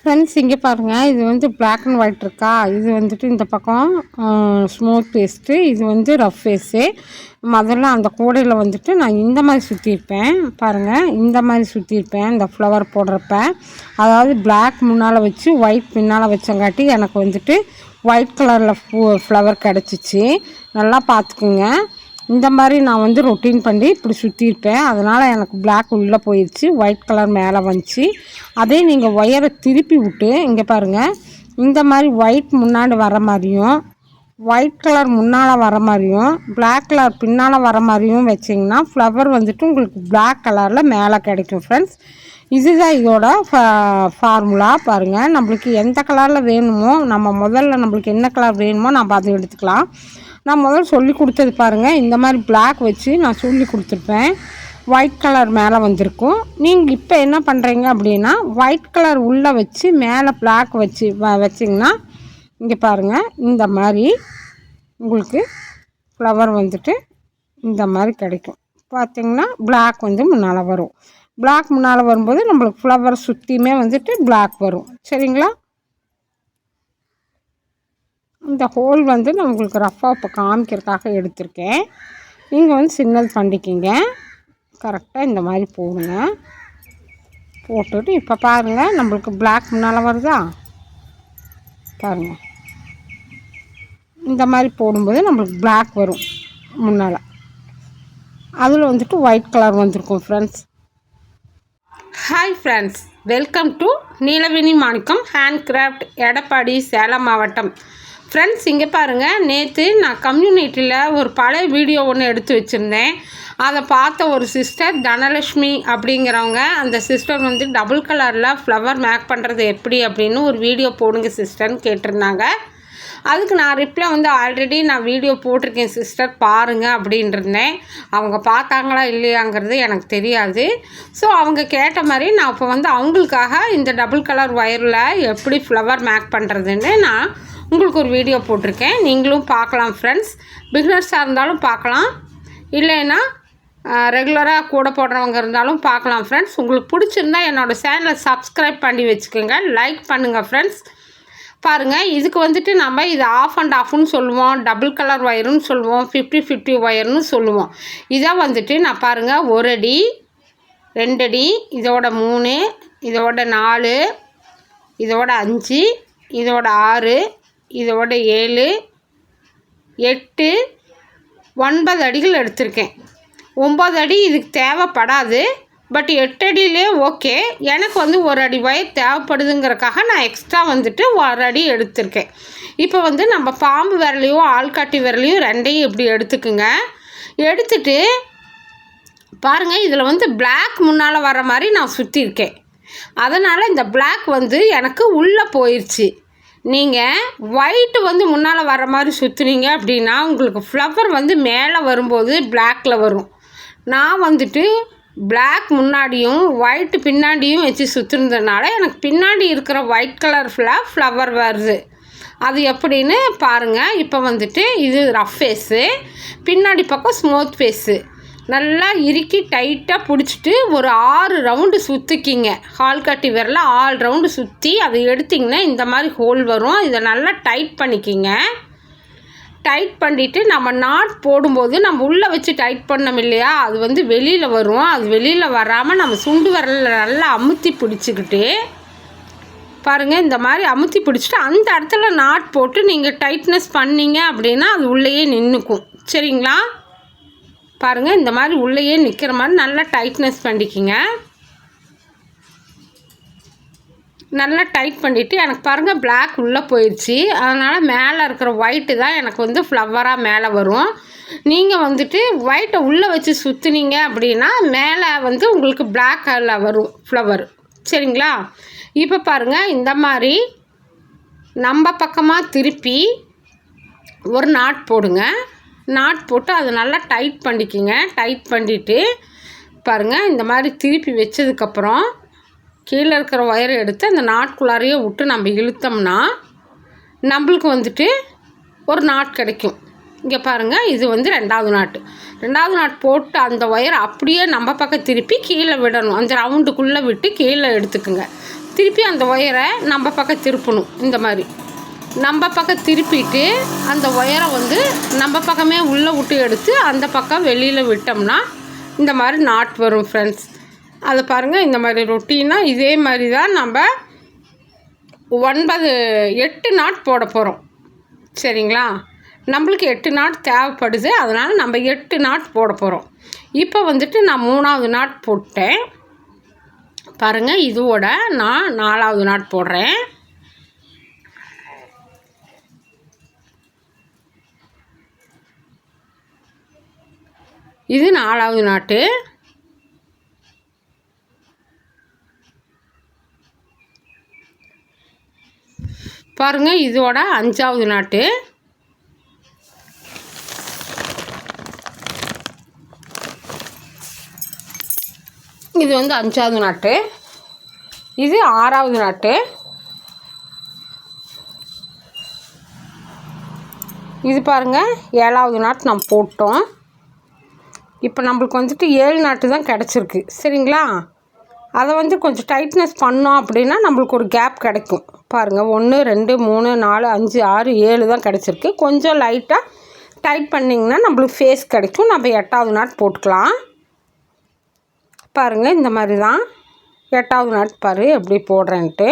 Friends இங்கே பாருங்கள், இது வந்து பிளாக் அண்ட் ஒயிட் இருக்கா. இது வந்துட்டு இந்த பக்கம் ஸ்மூத் பேஸ்ட்டு, இது வந்து ரஃப் ஃபேஸு. முதல்ல அந்த கூடையில் வந்துட்டு நான் இந்த மாதிரி சுற்றிருப்பேன் பாருங்கள். இந்த மாதிரி சுற்றிருப்பேன் இந்த ஃப்ளவர் போடுறப்ப. அதாவது பிளாக் முன்னால் வச்சு ஒயிட் பின்னால் வச்சங்காட்டி எனக்கு வந்துட்டு ஒயிட் கலரில் ஃப்ளவர் கிடச்சிச்சு. நல்லா பார்த்துக்குங்க. இந்த மாதிரி நான் வந்து ரொட்டீன் பண்ணி இப்படி சுற்றிருப்பேன். அதனால் எனக்கு பிளாக் உள்ளே போயிடுச்சு, ஒயிட் கலர் மேலே வந்துச்சு. அதே நீங்கள் ஒயரை திருப்பி விட்டு இங்கே பாருங்கள், இந்த மாதிரி ஒயிட் முன்னாடி வர மாதிரியும் ஒயிட் கலர் முன்னால் வர மாதிரியும் பிளாக் கலர் பின்னால் வர மாதிரியும் வச்சிங்கன்னா ஃப்ளவர் வந்துட்டு உங்களுக்கு பிளாக் கலரில் மேலே கிடைக்கும் ஃப்ரெண்ட்ஸ். இதுதான் இதோட ஃபார்முலா. பாருங்கள், நம்மளுக்கு எந்த கலரில் வேணுமோ நம்ம முதல்ல நம்மளுக்கு என்ன கலர் வேணுமோ நம்ம அதை எடுத்துக்கலாம். நான் முதல்ல சொல்லி கொடுத்தது பாருங்கள், இந்த மாதிரி பிளாக் வச்சு நான் சொல்லி கொடுத்துருப்பேன். ஒயிட் கலர் மேலே வந்திருக்கும். நீங்கள் இப்போ என்ன பண்ணுறீங்க அப்படின்னா ஒயிட் கலர் உள்ளே வச்சு மேலே பிளாக் வச்சு வச்சிங்கன்னா இங்கே பாருங்கள், இந்த மாதிரி உங்களுக்கு ஃப்ளவர் வந்துட்டு இந்த மாதிரி கிடைக்கும். பார்த்திங்கன்னா பிளாக் வந்து முன்னால் வரும். பிளாக் முன்னால் வரும்போது நம்மளுக்கு ஃப்ளவர் சுற்றியுமே வந்துட்டு பிளாக் வரும். சரிங்களா? இந்த ஹோல் வந்து நான் உங்களுக்கு ரஃப்பாக இப்போ காமிக்கிறதுக்காக எடுத்திருக்கேன். நீங்கள் வந்து சின்னது பண்ணிக்கிங்க. கரெக்டாக இந்த மாதிரி போடுங்க. போட்டுட்டு இப்போ பாருங்கள், நம்மளுக்கு பிளாக் முன்னால் வருதா பாருங்கள். இந்த மாதிரி போடும்போது நம்மளுக்கு பிளாக் வரும் முன்னால். அதில் வந்துட்டு ஒயிட் கலர் வந்திருக்கும் friends. Hi friends, welcome to Neelaveni Manickam hand craft, Edappadi, Salem மாவட்டம். ஃப்ரெண்ட்ஸ் இங்கே பாருங்கள், நேற்று நான் கம்யூனிட்டியில் ஒரு பழைய வீடியோ ஒன்று எடுத்து வச்சுருந்தேன். அதை பார்த்த ஒரு சிஸ்டர் தனலட்சுமி அப்படிங்கிறவங்க, அந்த சிஸ்டர் வந்து டபுள் கலரில் ஃப்ளவர் மேக் பண்ணுறது எப்படி அப்படின்னு ஒரு வீடியோ போடுங்க சிஸ்டர்னு கேட்டிருந்தாங்க. அதுக்கு நான் ரிப்ளை வந்து ஆல்ரெடி நான் வீடியோ போட்டிருக்கேன் சிஸ்டர் பாருங்கள் அப்படின்ட்டுருந்தேன். அவங்க பார்த்தாங்களா இல்லையாங்கிறது எனக்கு தெரியாது. ஸோ அவங்க கேட்ட மாதிரி நான் இப்போ வந்து அவங்களுக்காக இந்த டபுள் கலர் ஒயரில் எப்படி ஃப்ளவர் மேக் பண்ணுறதுன்னு நான் உங்களுக்கு ஒரு வீடியோ போட்டிருக்கேன். நீங்களும் பார்க்கலாம் ஃப்ரெண்ட்ஸ். பிகினர்ஸாக இருந்தாலும் பார்க்கலாம், இல்லைன்னா ரெகுலராக கூட போடுறவங்க இருந்தாலும் பார்க்கலாம் ஃப்ரெண்ட்ஸ். உங்களுக்கு பிடிச்சிருந்தா என்னோடய சேனலை சப்ஸ்கிரைப் பண்ணி வச்சுக்கோங்க, லைக் பண்ணுங்கள் ஃப்ரெண்ட்ஸ். பாருங்கள், இதுக்கு வந்துட்டு நம்ம இது ஆஃப் அண்ட் ஆஃப்னு சொல்லுவோம், டபுள் கலர் ஒயருன்னு சொல்லுவோம், 50-50 ஒயர்னு சொல்லுவோம். இதை வந்துட்டு நான் பாருங்கள் 1 அடி 2 அடி, இதோட 3, இதோட 4, இதோட 5, இதோட 6, இதோட 7, 8, 9 அடிகள் எடுத்திருக்கேன். 9 அடி இதுக்கு தேவைப்படாது, பட் 8 அடியிலே ஓகே. எனக்கு வந்து 1 அடி ஒயர் தேவைப்படுதுங்கிறக்காக நான் எக்ஸ்ட்ரா வந்துட்டு 1 அடி எடுத்திருக்கேன். இப்போ வந்து நம்ம பாம்பு விரலையும் ஆள்காட்டி விரலையும் ரெண்டையும் இப்படி எடுத்துக்குங்க. எடுத்துட்டு பாருங்கள், இதில் வந்து பிளாக் முன்னால் வர மாதிரி நான் சுற்றிருக்கேன். அதனால் இந்த பிளாக் வந்து எனக்கு உள்ளே போயிடுச்சு. நீங்கள் ஒயிட்டு வந்து முன்னால் வர மாதிரி சுற்றுனீங்க அப்படின்னா உங்களுக்கு ஃப்ளவர் வந்து மேலே வரும்போது பிளாக்கில் வரும். நான் வந்துட்டு பிளாக் முன்னாடியும் ஒயிட்டு பின்னாடியும் வச்சு சுற்றுனதுனால எனக்கு பின்னாடி இருக்கிற ஒயிட் கலர் ஃப்ளவர் வருது. அது எப்படின்னு பாருங்கள். இப்போ வந்துட்டு இது ரஃப் ஃபேஸு, பின்னாடி பக்கம் ஸ்மூத் ஃபேஸு. நல்லா இறுக்கி டைட்டாக பிடிச்சிட்டு ஒரு 6 ரவுண்டு சுற்றிக்கிங்க. ஆள்காட்டி விரல 6 ரவுண்டு சுற்றி அதை எடுத்திங்கன்னா இந்த மாதிரி ஹோல் வரும். இதை நல்லா டைட் பண்ணிக்கிங்க. டைட் பண்ணிவிட்டு நம்ம நாட் போடும்போது நம்ம உள்ளே வச்சு டைட் பண்ணோம் இல்லையா, அது வந்து வெளியில் வரும். அது வெளியில் வராமல் நம்ம சுண்டு விரலில் நல்லா அமுத்தி பிடிச்சிக்கிட்டு பாருங்கள், இந்த மாதிரி அமுத்தி பிடிச்சிட்டு அந்த இடத்துல நாட் போட்டு நீங்கள் டைட்னஸ் பண்ணிங்க அப்படின்னா அது உள்ளேயே நின்றுக்கும். சரிங்களா? பாருங்கள், இந்த மாதிரி உள்ளேயே நிற்கிற மாதிரி நல்லா டைட்னஸ் பண்ணிக்கிங்க. நல்லா டைட் பண்ணிவிட்டு எனக்கு பாருங்கள் பிளாக் உள்ளே போயிடுச்சு. அதனால் மேலே இருக்கிற ஒயிட்டு தான் எனக்கு வந்து ஃப்ளவராக மேலே வரும். நீங்கள் வந்துட்டு ஒயிட்டை உள்ளே வச்சு சுற்றுனீங்க அப்படின்னா மேலே வந்து உங்களுக்கு பிளாக் கலரில் வரும் ஃப்ளவர். சரிங்களா? இப்போ பாருங்கள், இந்த மாதிரி நம்ம பக்கமாக திருப்பி ஒரு நாட் போடுங்க. நாட் போட்டு அதை நல்லா டைட் பண்ணிக்கிங்க. டைட் பண்ணிவிட்டு பாருங்கள், இந்த மாதிரி திருப்பி வச்சதுக்கப்புறம் கீழே இருக்கிற ஒயரை எடுத்து அந்த நாட்குள்ளாரையே விட்டு நம்ம இழுத்தோம்னா நம்மளுக்கு வந்துட்டு ஒரு நாட் கிடைக்கும். இங்கே பாருங்கள், இது வந்து 2வது நாட்டு. 2வது நாட் போட்டு அந்த ஒயரை அப்படியே நம்ம பக்கம் திருப்பி கீழே விடணும். அந்த ரவுண்டுக்குள்ளே விட்டு கீழே எடுத்துக்குங்க. திருப்பி அந்த ஒயரை நம்ம பக்கம் திருப்பணும். இந்த மாதிரி நம்ம பக்கம் திருப்பிட்டு அந்த ஒயரை வந்து நம்ம பக்கமே உள்ளே விட்டு எடுத்து அந்த பக்கம் வெளியில் விட்டோம்னா இந்த மாதிரி நாட் வரும் ஃப்ரெண்ட்ஸ். அதை பாருங்கள், இந்த மாதிரி ரொட்டீனாக இதே மாதிரி தான் நம்ம 8 நாட் போட போகிறோம். சரிங்களா? நம்மளுக்கு 8 நாட் தேவைப்படுது, அதனால் நம்ம 8 நாட் போட போகிறோம். இப்போ வந்துட்டு நான் 3ஆவது நாட் போட்டேன் பாருங்கள். இதோட நான் 4ஆவது நாட் போடுறேன். இது 4ஆவது நாட்டு. பாருங்கள், இதோட 5ஆவது நாட்டு. இது வந்து 5ஆவது நாட்டு. இது 6ஆவது நாட்டு. இது பாருங்கள் 7ஆவது நாட் நம்ம போட்டோம். இப்போ நம்மளுக்கு வந்துட்டு 7 நாட்டு தான் கிடச்சிருக்கு. சரிங்களா? அதை வந்து கொஞ்சம் டைட்னஸ் பண்ணோம் அப்படின்னா நம்மளுக்கு ஒரு கேப் கிடைக்கும். பாருங்கள், 1 2 3 4 5 6 7 தான் கிடச்சிருக்கு. கொஞ்சம் லைட்டாக டைட் பண்ணிங்கன்னா நம்மளுக்கு ஃபேஸ் கிடைக்கும். நம்ம 8ஆவது நாட் போட்டுக்கலாம். பாருங்கள், இந்த மாதிரி தான் 8ஆவது நாட் பாரு எப்படி போடுறேன்ட்டு.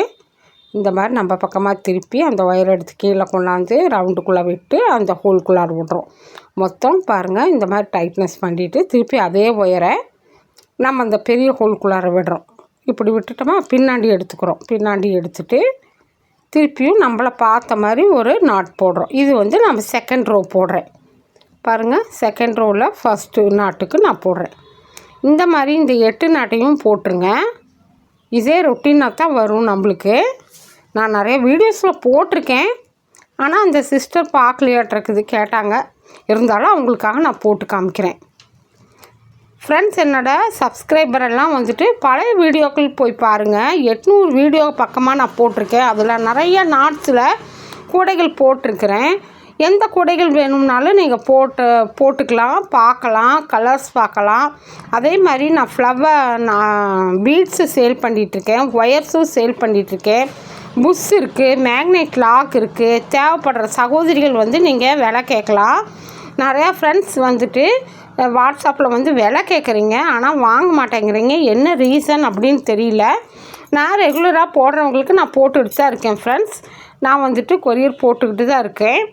இந்த மாதிரி நம்ம பக்கமாக திருப்பி அந்த ஒயரை எடுத்து கீழே கொண்டாந்து ரவுண்டுக்குள்ளே விட்டு அந்த ஹோல்குள்ளார விட்றோம். மொத்தம் பாருங்கள், இந்த மாதிரி டைட்னஸ் பண்ணிவிட்டு திருப்பி அதே ஒயரை நம்ம அந்த பெரிய ஹோல்குள்ளார விடுறோம். இப்படி விட்டுட்டோமா பின்னாடி எடுத்துக்கிறோம். பின்னாடி எடுத்துகிட்டு திருப்பியும் நம்மளை பார்த்த மாதிரி ஒரு நாட் போடுறோம். இது வந்து நம்ம செகண்ட் ரோ போடுறேன். பாருங்கள், செகண்ட் ரோவில் ஃபஸ்ட்டு நாட்டுக்கு நான் போடுறேன். இந்த மாதிரி இந்த 8 நாட்டையும் போட்டுருங்க. இதே ரொட்டீனாக தான் வரும் நம்மளுக்கு. நான் நிறைய வீடியோஸில் போட்டிருக்கேன், ஆனால் அந்த சிஸ்டர் பார்க்கலையாட்டிருக்குது, கேட்டாங்க. இருந்தாலும் அவங்களுக்காக நான் போட்டு காமிக்கிறேன். ஃப்ரெண்ட்ஸ், என்னோடய சப்ஸ்கிரைபரெல்லாம் வந்துட்டு பழைய வீடியோக்கள் போய் பாருங்கள். 800 வீடியோ பக்கமாக நான் போட்டிருக்கேன். அதில் நிறைய நாட்ஸில் கூடைகள் போட்டிருக்கிறேன். எந்த கூடைகள் வேணும்னாலும் நீங்கள் போட்டுக்கலாம், பார்க்கலாம், கலர்ஸ் பார்க்கலாம். அதே மாதிரி நான் பீட்ஸு சேல் பண்ணிகிட்ருக்கேன், ஒயர்ஸும் சேல் பண்ணிகிட்ருக்கேன். புஷ் இருக்குது, மேக்னெட் லாக் இருக்குது. தேவைப்படுற சகோதரிகள் வந்து நீங்கள் விலை கேட்கலாம். நிறையா ஃப்ரெண்ட்ஸ் வந்துட்டு வாட்ஸ்அப்பில் வந்து விலை கேட்குறீங்க, ஆனால் வாங்க மாட்டேங்கிறீங்க. என்ன ரீசன் அப்படின்னு தெரியல. நான் ரெகுலராக போடுறவங்களுக்கு நான் போட்டுக்கிட்டு தான் இருக்கேன் ஃப்ரெண்ட்ஸ். நான் வந்துட்டு கொரியர் போட்டுக்கிட்டு தான் இருக்கேன்.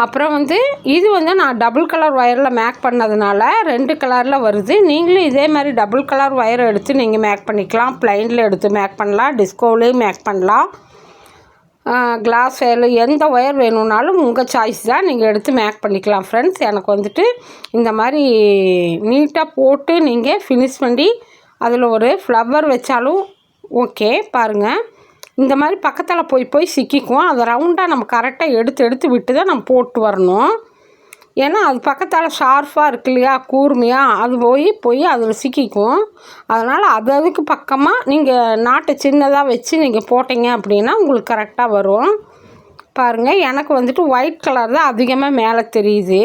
அப்புறம் வந்து இது வந்து நான் டபுள் கலர் ஒயரில் மேக் பண்ணதுனால 2 கலரில் வருது. நீங்களும் இதே மாதிரி டபுள் கலர் ஒயரை எடுத்து நீங்கள் மேக் பண்ணிக்கலாம். ப்ளைனில் எடுத்து மேக் பண்ணலாம், டிஸ்கோவிலையும் மேக் பண்ணலாம், கிளாஸ் ஒயர் எந்த ஒயர் வேணும்னாலும் உங்கள் சாய்ஸ் தான். நீங்கள் எடுத்து மேக் பண்ணிக்கலாம் ஃப்ரெண்ட்ஸ். எனக்கு வந்துட்டு இந்த மாதிரி நீட்டாக போட்டு நீங்கள் ஃபினிஷ் பண்ணி அதில் ஒரு ஃப்ளவர் வச்சாலும் ஓகே. பாருங்கள், இந்த மாதிரி பக்கத்தில் போய் சிக்கிக்கும். அதை ரவுண்டாக நம்ம கரெக்டாக எடுத்து விட்டு தான் நம்ம போட்டு வரணும். ஏன்னா அது பக்கத்தால் ஷார்ப்பாக இருக்கு இல்லையா, கூர்மையாக, அது போய் அதில் சிக்கிக்கும். அதனால் அதுக்கு பக்கமாக நீங்கள் நாட்டை சின்னதாக வச்சு நீங்கள் போட்டிங்க அப்படின்னா உங்களுக்கு கரெக்டாக வரும். பாருங்கள், எனக்கு வந்துட்டு ஒயிட் கலர் தான் அதிகமாக மேலே தெரியுது.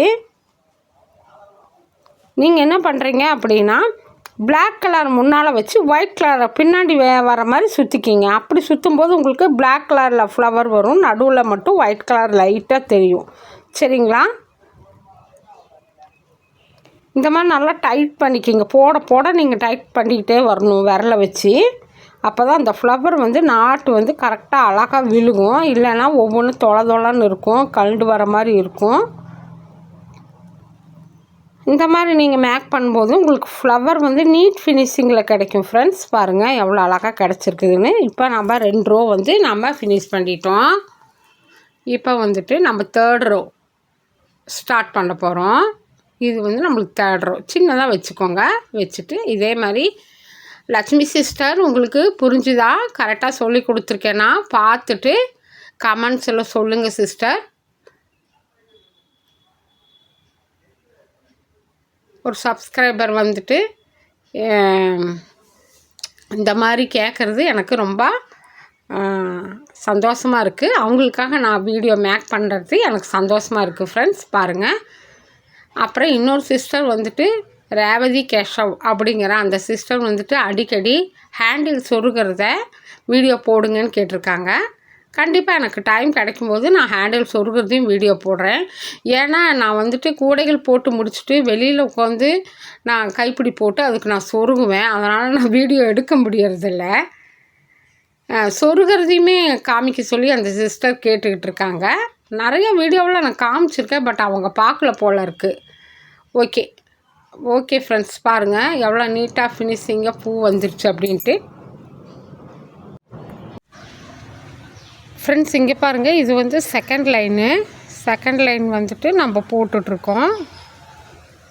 நீங்கள் என்ன பண்ணுறீங்க அப்படின்னா பிளாக் கலர் முன்னால் வச்சு ஒயிட் கலரை பின்னாடி வர மாதிரி சுற்றிக்கிங்க. அப்படி சுற்றும்போது உங்களுக்கு பிளாக் கலரில் ஃப்ளவர் வரும், நடுவில் மட்டும் ஒயிட் கலர் லைட்டாக தெரியும். சரிங்களா? இந்த மாதிரி நல்லா டைட் பண்ணிக்கிங்க. போட நீங்கள் டைட் பண்ணிக்கிட்டே வரணும் விரலை வச்சு. அப்போ தான் அந்த ஃப்ளவர் வந்து நாட்டு வந்து கரெக்டாக அழகாக விழுகும். இல்லைன்னா ஒவ்வொன்றும் தொலைன்னு இருக்கும், கலண்டு வர மாதிரி இருக்கும். இந்த மாதிரி நீங்கள் மேக் பண்ணும்போது உங்களுக்கு ஃப்ளவர் வந்து நீட் ஃபினிஷிங்கில் கிடைக்கும் ஃப்ரெண்ட்ஸ். பாருங்கள் எவ்வளோ அழகாக கிடச்சிருக்குதுன்னு. இப்போ நம்ம 2 ரோ வந்து நம்ம ஃபினிஷ் பண்ணிட்டோம். இப்போ வந்துட்டு நம்ம 3rd ரோ ஸ்டார்ட் பண்ண போகிறோம். இது வந்து நம்மளுக்கு 3rd ரோ சின்னதாக வச்சுக்கோங்க. வச்சுட்டு இதே மாதிரி லட்சுமி சிஸ்டர் உங்களுக்கு புரிஞ்சுதா, கரெக்டாக சொல்லி கொடுத்துருக்கேன்னா பார்த்துட்டு கமெண்ட்ஸில் சொல்லுங்கள் சிஸ்டர். ஒரு சப்ஸ்கிரைபர் வந்துட்டு இந்த மாதிரி கேட்குறது எனக்கு ரொம்ப சந்தோஷமாக இருக்குது. அவங்களுக்காக நான் வீடியோ மேக் பண்ணுறது எனக்கு சந்தோஷமாக இருக்குது ஃப்ரெண்ட்ஸ். பாருங்கள், அப்புறம் இன்னொரு சிஸ்டர் வந்துட்டு ரேவதி கேஷவ் அப்படிங்கிற அந்த சிஸ்டர் வந்துட்டு அடிக்கடி ஹேண்டில் சொருகிறத வீடியோ போடுங்கன்னு கேட்டிருக்காங்க. கண்டிப்பாக எனக்கு டைம் கிடைக்கும்போது நான் ஹேண்டில் சொருகிறதையும் வீடியோ போடுறேன். ஏன்னா நான் வந்துட்டு கூடைகள் போட்டு முடிச்சுட்டு வெளியில் உட்காந்து நான் கைப்பிடி போட்டு அதுக்கு நான் சொருகுவேன். அதனால் நான் வீடியோ எடுக்க முடியறதில்ல. சொருகிறதையுமே காமிக்க சொல்லி அந்த சிஸ்டர் கேட்டுக்கிட்டு இருக்காங்க. நிறைய வீடியோவில் நான் காமிச்சிருக்கேன், பட் அவங்க பார்க்கல போல இருக்குது. ஓகே ஃப்ரெண்ட்ஸ், பாருங்கள் எவ்வளோ நீட்டாக ஃபினிஷிங்காக பூ வந்துருச்சு அப்படின்ட்டு. ஃப்ரெண்ட்ஸ் இங்கே பாருங்கள், இது வந்து செகண்ட் லைன் வந்துட்டு நம்ம போட்டுட்ருக்கோம்.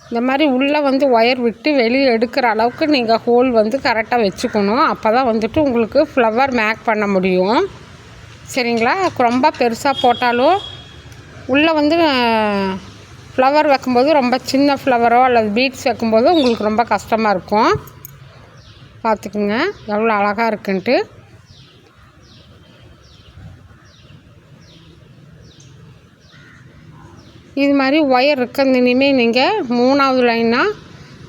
இந்த மாதிரி உள்ளே வந்து ஒயர் விட்டு வெளியே எடுக்கிற அளவுக்கு நீங்கள் ஹோல் வந்து கரெக்டாக வச்சுக்கணும். அப்போ தான் வந்துட்டு உங்களுக்கு ஃப்ளவர் மேக் பண்ண முடியும். சரிங்களா? ரொம்ப பெருசாக போட்டாலும் உள்ளே வந்து ஃப்ளவர் வைக்கும்போது ரொம்ப சின்ன ஃப்ளவரோ அல்லது பீட்ஸ் வைக்கும்போது உங்களுக்கு ரொம்ப கஷ்டமாக இருக்கும். பார்த்துக்குங்க எவ்வளோ அழகாக இருக்குன்ட்டு. இது மாதிரி ஒயர் இருக்கிறது இனிமேல் நீங்கள் 3வது லைனாக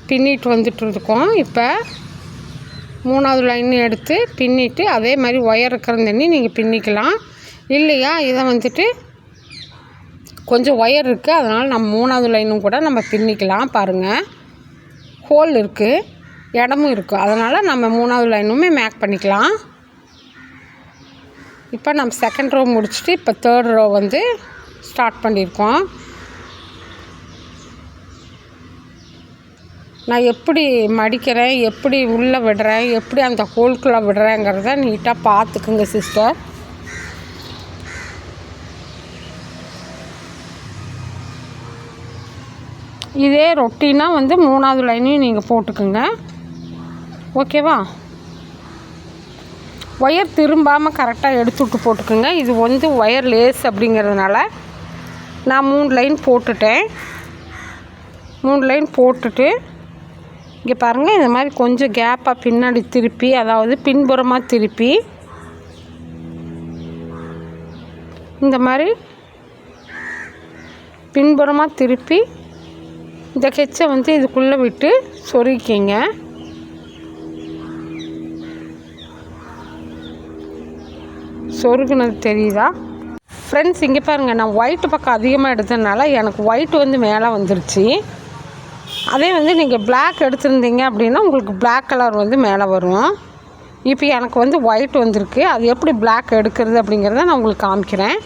பின்னிட்டு வந்துட்டுருக்கோம். இப்போ 3வது லைன் எடுத்து பின்னிட்டு அதே மாதிரி ஒயர் இருக்கிற நீங்கள் பின்னிக்கலாம். இல்லையா இதை வந்துட்டு கொஞ்சம் ஒயர் இருக்குது, அதனால் நம்ம 3வது லைனும் கூட நம்ம பின்னிக்கலாம். பாருங்கள் ஹோல் இருக்குது, இடமும் இருக்குது, அதனால் நம்ம 3வது லைனுமே மேக் பண்ணிக்கலாம். இப்போ நம்ம செகண்ட் ரோ முடிச்சுட்டு இப்போ தேர்ட் ரோ வந்து ஸ்டார்ட் பண்ணியிருக்கோம். நான் எப்படி மடிக்கிறேன், எப்படி உள்ளே விடுறேன், எப்படி அந்த ஹோல்குள்ளே விடுறேங்கிறத நீட்டாக பார்த்துக்குங்க சிஸ்டர். இதே ரொட்டீனாக வந்து 3வது லைனையும் நீங்கள் போட்டுக்குங்க. ஓகேவா? ஒயர் திரும்பாமல் கரெக்டாக எடுத்துவிட்டு போட்டுக்குங்க. இது வந்து ஒயர் லேஸ் அப்படிங்கிறதுனால நான் 3 லைன் போட்டுட்டேன். 3 லைன் போட்டுட்டு இங்கே பாருங்கள், இந்த மாதிரி கொஞ்சம் கேப்பாக பின்னாடி திருப்பி, அதாவது பின்புறமாக திருப்பி இந்த மாதிரி பின்புறமாக திருப்பி இந்த கெச்சை வந்து இதுக்குள்ளே விட்டு சொருகிக்கிங்க. சொருகுனது தெரியுதா ஃப்ரெண்ட்ஸ்? இங்கே பாருங்கள், நான் ஒயிட்டு பக்கம் அதிகமாக எடுத்ததுனால எனக்கு ஒயிட் வந்து மேலே வந்துருச்சு. அதே வந்து நீங்கள் பிளாக் எடுத்துருந்தீங்க அப்படின்னா உங்களுக்கு பிளாக் கலர் வந்து மேலே வரும். இப்போ எனக்கு வந்து ஒயிட் வந்திருக்கு. அது எப்படி பிளாக் எடுக்கிறது அப்படிங்கிறத நான் உங்களுக்கு காமிக்கிறேன்.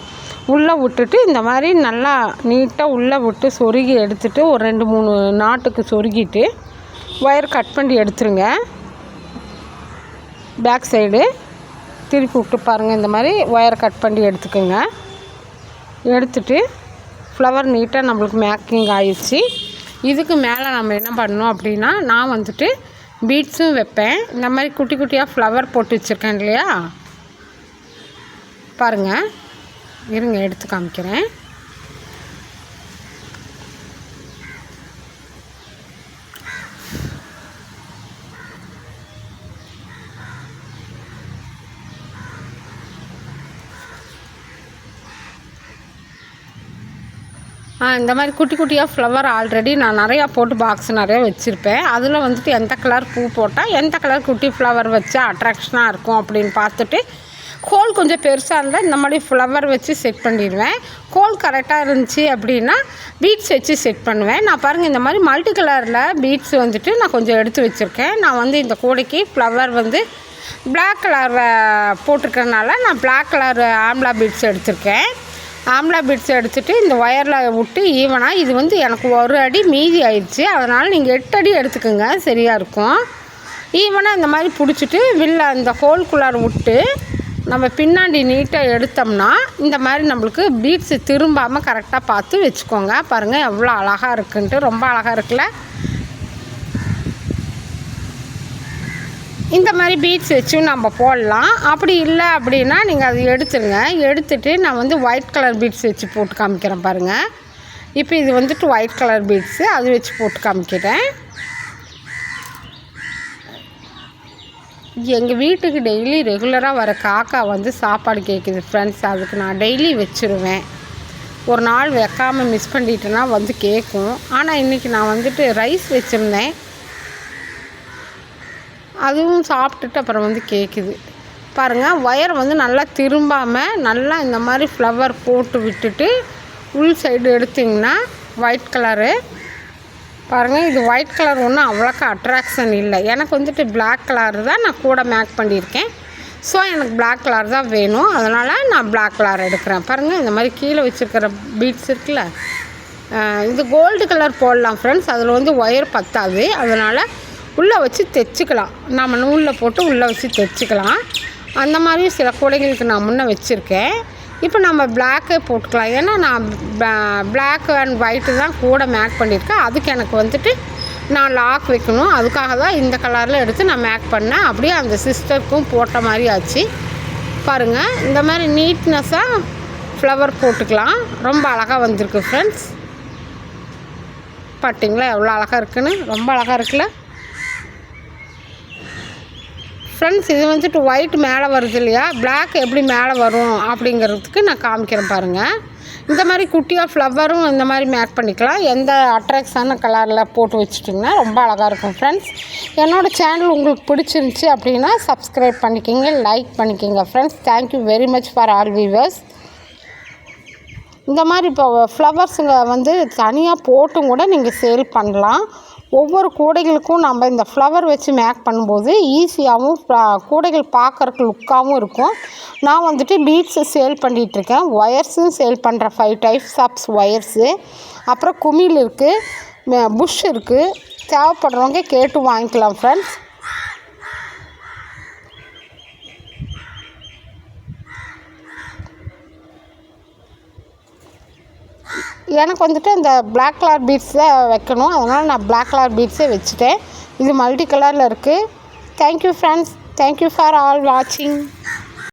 உள்ளே விட்டுட்டு இந்த மாதிரி நல்லா நீட்டாக உள்ளே விட்டு சொருகி எடுத்துகிட்டு ஒரு 2-3 நாட்டுக்கு சொருகிட்டு ஒயர் கட் பண்ணி எடுத்துருங்க. பேக் சைடு திருப்பி விட்டு பாருங்கள், இந்த மாதிரி ஒயர் கட் பண்ணி எடுத்துக்கோங்க. எடுத்துட்டு ஃப்ளவர் நீட்டாக நம்மளுக்கு மேக்கிங் ஆயிடுச்சு. இதுக்கு மேலே நம்ம என்ன பண்ணணும் அப்படின்னா, நான் வந்துட்டு பீட்ஸும் வைப்பேன். இந்த மாதிரி குட்டி குட்டியாக ஃப்ளவர் போட்டு வச்சுருக்கேன் இல்லையா, பாருங்கள் இருங்க எடுத்து காமிக்கிறேன். இந்த மாதிரி குட்டி குட்டியாக ஃப்ளவர் ஆல்ரெடி நான் நிறையா போட்டு பாக்ஸ் நிறையா வச்சுருப்பேன். அதில் வந்துட்டு எந்த கலர் பூ போட்டால் எந்த கலர் குட்டி ஃப்ளவர் வச்சா அட்ராக்ஷனாக இருக்கும் அப்படின்னு பார்த்துட்டு, ஹோல் கொஞ்சம் பெருசாக இருந்தால் இந்த மாதிரி ஃப்ளவர் வச்சு செட் பண்ணிடுவேன். ஹோல் கரெக்டாக இருந்துச்சு அப்படின்னா பீட்ஸ் வச்சு செட் பண்ணுவேன். நான் பாருங்கள் இந்த மாதிரி மல்டி கலரில் பீட்ஸ் வந்துட்டு நான் கொஞ்சம் எடுத்து வச்சுருக்கேன். நான் வந்து இந்த கூடைக்கு ஃப்ளவர் வந்து பிளாக் கலர் போட்டிருக்கறனால நான் பிளாக் கலர் ஆம்லா பீட்ஸ் எடுத்திருக்கேன். ஆம்லா பீட்ஸ் எடுத்துகிட்டு இந்த ஒயரில் விட்டு ஈவனாக, இது வந்து எனக்கு 1 அடி மீதி ஆயிடுச்சு, அதனால் நீங்கள் 8 அடி எடுத்துக்கோங்க, சரியாக இருக்கும். ஈவனாக இந்த மாதிரி பிடிச்சிட்டு வில்ல அந்த ஹோல்குள்ளார விட்டு நம்ம பின்னாடி நீட்டாக எடுத்தோம்னா இந்த மாதிரி நம்மளுக்கு பீட்ஸு திரும்பாமல் கரெக்டாக பார்த்து வச்சுக்கோங்க. பாருங்கள் எவ்வளோ அழகாக இருக்குன்ட்டு, ரொம்ப அழகாக இருக்குல்ல. இந்த மாதிரி பீட்ஸ் வச்சும் நம்ம போடலாம். அப்படி இல்லை அப்படின்னா நீங்கள் அதை எடுத்துருங்க. எடுத்துகிட்டு நான் வந்து ஒயிட் கலர் பீட்ஸ் வச்சு போட்டு காமிக்கிறேன் பாருங்கள். இப்போ இது வந்துட்டு ஒயிட் கலர் பீட்ஸு, அது வச்சு போட்டு காமிக்கிறேன். எங்கள் வீட்டுக்கு டெய்லி ரெகுலராக வர காக்கா வந்து சாப்பாடு கேட்குது ஃப்ரெண்ட்ஸ். அதுக்கு நான் டெய்லி வச்சுருவேன். ஒரு நாள் வைக்காமல் மிஸ் பண்ணிட்டேன்னா வந்து கேட்கும். ஆனால் இன்றைக்கி நான் வந்துட்டு ரைஸ் வச்சுருந்தேன், அதுவும் சாப்பிட்டுட்டு அப்புறம் வந்து கேட்குது பாருங்கள். ஒயர் வந்து நல்லா திரும்பாமல் நல்லா இந்த மாதிரி ஃப்ளவர் போட்டு விட்டுட்டு உள் சைடு எடுத்திங்கன்னா ஒயிட் கலரு பாருங்கள். இது ஒயிட் கலர் ஒன்றும் அவ்வளோக்கா அட்ராக்ஷன் இல்லை. எனக்கு வந்துட்டு பிளாக் கலர் தான் நான் கூட மேக் பண்ணியிருக்கேன். ஸோ எனக்கு பிளாக் கலர் தான் வேணும், அதனால் நான் பிளாக் கலர் எடுக்கிறேன். பாருங்கள், இந்த மாதிரி கீழே வச்சுருக்கிற பீட்ஸ் இருக்குல்ல, இது கோல்டு கலர் போடலாம் ஃப்ரெண்ட்ஸ். அதில் வந்து ஒயர் பத்தாது, அதனால் உள்ளே வச்சு தைச்சிக்கலாம். நம்ம நூலில் போட்டு உள்ளே வச்சு தைச்சிக்கலாம். அந்த மாதிரியும் சில கூடைகளுக்கு நான் முன்னே வச்சுருக்கேன். இப்போ நம்ம பிளாக்கே போட்டுக்கலாம். ஏன்னா நான் பிளாக் அண்ட் ஒயிட்டு தான் கூட மேக் பண்ணியிருக்கேன். அதுக்கு எனக்கு வந்துட்டு நான் லாக் வைக்கணும், அதுக்காக தான் இந்த கலரில் எடுத்து நான் மேக் பண்ணேன். அப்படியே அந்த சிஸ்டருக்கும் போட்ட மாதிரி ஆச்சு பாருங்கள். இந்த மாதிரி நீட்னஸாக ஃப்ளவர் போட்டுக்கலாம். ரொம்ப அழகாக வந்திருக்கு ஃப்ரெண்ட்ஸ். பார்த்தீங்களா எவ்வளோ அழகாக இருக்குன்னு? ரொம்ப அழகாக இருக்குல்ல ஃப்ரெண்ட்ஸ். இது வந்துட்டு ஒயிட் மேலே வருது இல்லையா, பிளாக் எப்படி மேலே வரும் அப்படிங்கிறதுக்கு நான் காமிக்கிறேன் பாருங்கள். இந்த மாதிரி குட்டியாக ஃப்ளவரும் இந்த மாதிரி மேக் பண்ணிக்கலாம். எந்த அட்ராக்ஷனான கலரில் போட்டு வச்சுட்டிங்கன்னா ரொம்ப அழகாக இருக்கும் ஃப்ரெண்ட்ஸ். என்னோடய சேனல் உங்களுக்கு பிடிச்சிருந்துச்சி அப்படின்னா சப்ஸ்கிரைப் பண்ணிக்கோங்க, லைக் பண்ணிக்கோங்க friends. Thank you very much for all viewers. இந்த மாதிரி இப்போ ஃப்ளவர்ஸுங்க வந்து தனியாக போட்டும் கூட நீங்கள் சேல் பண்ணலாம். ஒவ்வொரு கூடைகளுக்கும் நம்ம இந்த ஃப்ளவர் வச்சு மேக் பண்ணும்போது ஈஸியாகவும் கூடைகள் பார்க்குறக்கு லுக்காகவும் இருக்கும். நான் வந்துட்டு பீட்ஸு சேல் பண்ணிகிட்ருக்கேன், ஒயர்ஸும் சேல் பண்ணுறேன். 5 டைப்ஸ் ஆஃப் ஒயர்ஸு, அப்புறம் குமிழ் இருக்குது, புஷ் இருக்குது. தேவைப்படுறவங்க கேட்டு வாங்கிக்கலாம் ஃப்ரெண்ட்ஸ். எனக்கு வந்துட்டு அந்த பிளாக் கலர் பீட்ஸை வைக்கணும், அதனால் நான் பிளாக் கலர் பீட்ஸே வச்சுட்டேன். இது மல்டி கலரில் இருக்குது. Thank you friends. Thank you for all வாட்சிங்.